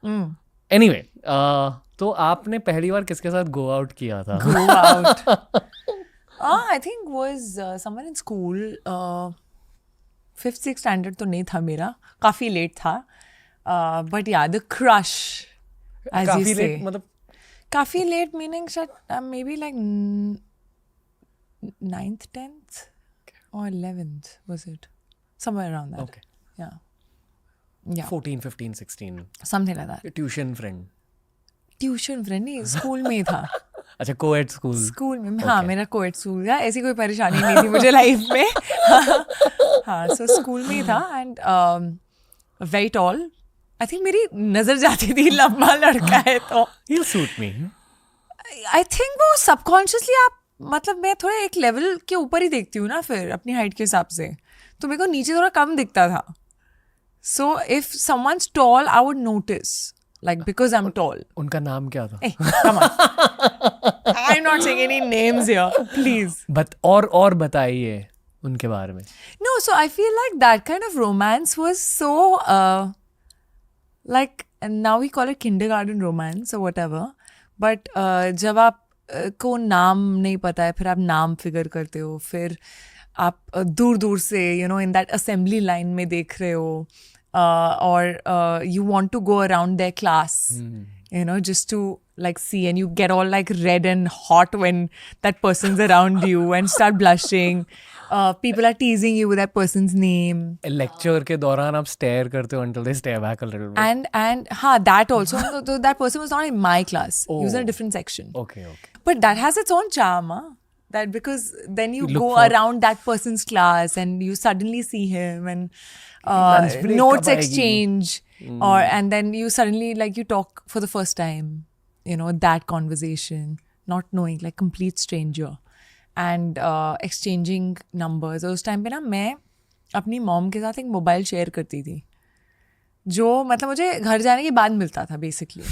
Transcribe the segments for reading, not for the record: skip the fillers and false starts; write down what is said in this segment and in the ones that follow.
Anyway तो आपने पहली बार किसके साथ गो आउट किया था? Go out. I think was somewhere in school. 5th 6th standard तो नहीं था मेरा, काफी लेट था. But yeah, the crush, as काफी you say. late, मतलब काफी late meaning maybe like 9th 10th or 11th was it? Somewhere around that. okay. Yeah. 14 15 16 Something like that. Tuition friend? Tuition friend नहीं, school में ही था. अच्छा, coed school? School में हाँ, मेरा कोएड स्कूल था. ऐसी कोई परेशानी नहीं थी मुझे लाइफ में. हाँ, सो स्कूल में ही था. And very tall. I think मेरी नजर जाती थी लंबा लड़का है तो. He'll suit me. I think वो सबकॉन्शियसली आप, मतलब मैं थोड़ा एक लेवल के ऊपर ही देखती हूँ ना फिर अपनी हाइट के हिसाब से, तो मेरे को नीचे थोड़ा कम दिखता था. So if someone's tall I would notice, like because I'm tall. उनका नाम क्या था? Hey, come on. I'm not saying any names here, please. और बताइए उनके बारे में. No, so I feel like that kind of romance was so like, and now we call it kindergarten romance or whatever. But जब आप को नाम नहीं पता है, फिर आप नाम फिगर करते हो, फिर आप दूर दूर से in that assembly line में देख रहे हो, or you want to go around their class, just to like see, and you get all like red and hot when that person's around you and start blushing. People are teasing you with that person's name. Lecture के दौरान आप stair करते हो until they stare back a little bit. And that also, so that person was not in my class. He was in a different section. Okay. But that has its own charm, that because then you look go for- around that person's class and you suddenly see him and Lunch break notes कब आएगी? exchange, and then you suddenly like you talk for the first time, that conversation, not knowing, like complete stranger, and exchanging numbers. उस time पे ना मैं अपनी mom के साथ एक मोबाइल शेयर करती थी, जो मतलब मुझे घर जाने के बाद मिलता था बेसिकली.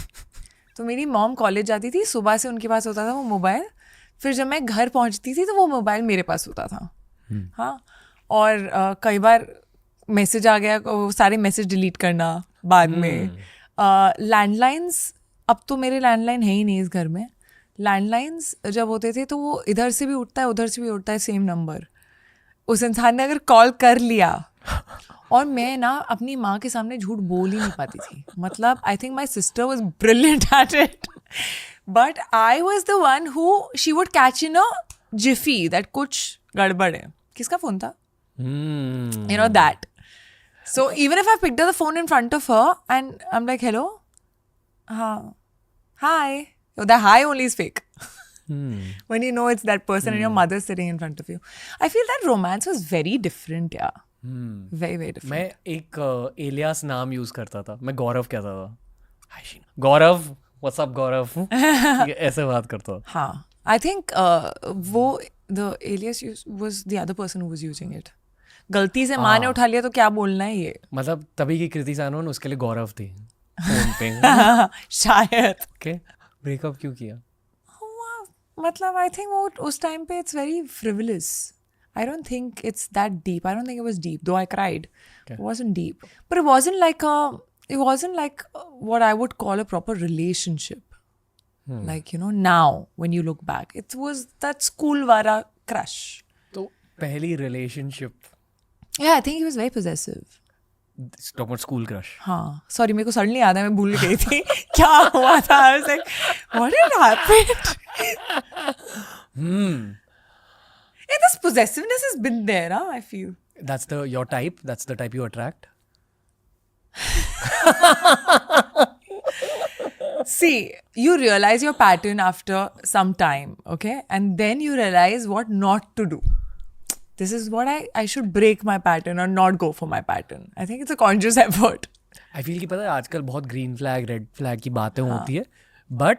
तो मेरी मॉम कॉलेज जाती थी, सुबह से उनके पास होता था वो मोबाइल, फिर जब मैं घर पहुंचती थी तो वो मोबाइल मेरे पास होता था. हाँ, और कई बार मैसेज आ गया, वो सारे मैसेज डिलीट करना बाद में. लैंडलाइंस, अब तो मेरे लैंडलाइन है ही नहीं इस घर में. लैंडलाइंस जब होते थे तो वो इधर से भी उठता है उधर से भी उठता है सेम नंबर. उस इंसान ने अगर कॉल कर लिया, और मैं ना अपनी माँ के सामने झूठ बोल ही नहीं पाती थी. मतलब I think my sister was brilliant at it, but I was the one who she would catch in a Zifi that कुछ गड़बड़ है. किसका फोन था? That. So even if I picked up the phone in front of her and I'm like, hello? Hi. Oh, the hi only is fake. When you know it's that person and your mother sitting in front of you. I feel that romance was very different, yeah. Very, very different. मैं एक alias नाम use करता था. मैं गौरव कहता था. हाय शीना. गौरव, what's up गौरव. ऐसे बात करता था. हाँ. I think the alias was the other person who was using it. गलती से माँ ने उठा लिया तो क्या बोलना है ये. मतलब तभी की कृति सानोन उसके लिए गौरव थी फोन पे. शायद. ओके. ब्रेकअप क्यों किया? मतलब I think वो उस टाइम पे it's very frivolous. I don't think it's that deep. I don't think it was deep, though I cried. Okay. It wasn't deep. But it wasn't like what I would call a proper relationship. Like, now when you look back, it was that school wara crush. तो पहली relationship. Yeah, I think he was very possessive. Talk about school crush. हाँ, sorry, मेरे को suddenly याद है, मैं भूल गई थी क्या हुआ था. I was like, what had happened? Yeah, this possessiveness has been there, I feel. That's your type. That's the type you attract. See, you realize your pattern after some time, okay? And then you realize what not to do. This is what I should break my pattern or not go for my pattern. I think it's a conscious effort. I feel कि पता है आजकल बहुत green flag red flag की बातें होती है, but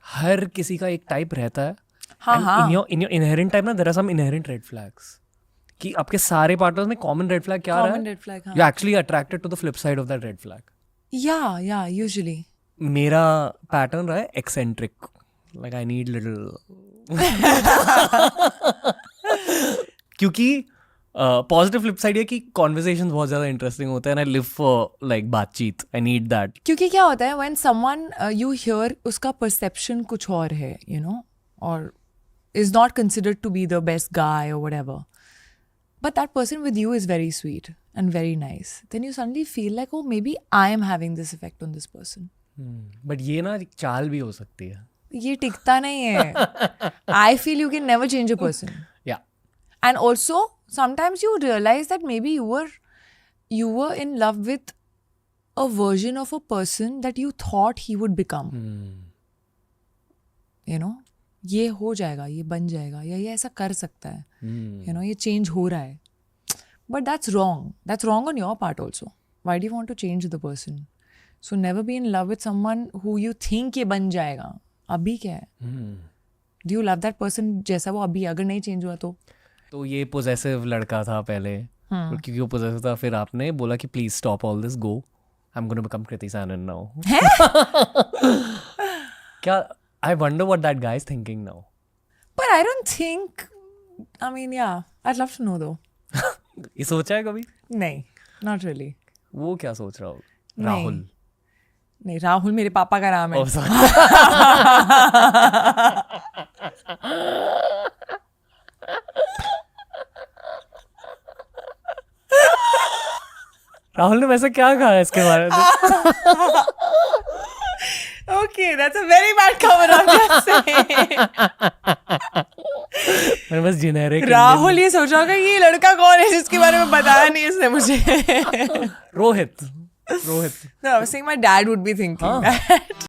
हर किसी का एक टाइप रहता है. हाँ. In your inherent type ना, there are some inherent red flags. कि आपके सारे पार्टनर्स में कॉमन रेड फ्लैग क्या रहा है? Common red flag, हाँ. You're actually attracted to the flip side of that red flag. Yeah, usually. मेरा पैटर्न रहा है eccentric. Like I need little. क्योंकि पॉजिटिव फ्लिप साइड ये कि कॉन्वर्सेशंस बहुत ज़्यादा इंटरेस्टिंग होते हैं and I live for like बातचीत, आई नीड दैट. क्योंकि क्या होता है when someone you hear उसका perception कुछ और है, you know, or is not considered to be the best guy or whatever, but that person with you is very sweet and very nice, then you suddenly feel like, oh, maybe I am having this effect on this person. But ये ना एक चाल भी हो सकती है. ये टिकता नहीं है. I feel you can never change a person. Yeah. And also, sometimes you realize that maybe you were in love with a version of a person that you thought he would become. You know, ये हो जाएगा, ये बन जाएगा, या ये ऐसा कर सकता है. You know, ये change हो रहा है. But that's wrong. That's wrong on your part also. Why do you want to change the person? So never be in love with someone who you think ये बन जाएगा. अभी क्या है? Do you love that person जैसा वो अभी, अगर नहीं चेंज हुआ तो ये पोजेसिव लड़का था पहले, क्योंकि वो पोजेसिव था, फिर आपने बोला कि please stop all this, go, I am gonna become Kriti Sanon now. क्या, I wonder what that guy is thinking now. But I don't think, I mean, yeah, I'd love to know though. ये सोचा है कभी? नहीं, not really. वो क्या सोच रहा हो? नहीं. राहुल? नहीं, राहुल मेरे पापा का नाम है. Oh, sorry. राहुल ने वैसे क्या कहा है इसके बारे में? Okay, that's a very bad cover up, just saying. मैं बस जेनेरिक. राहुल ये सोच रहा होगा ये लड़का कौन है जिसके बारे में बताया नहीं इसने मुझे. Rohit. No, I was saying my dad would be thinking that.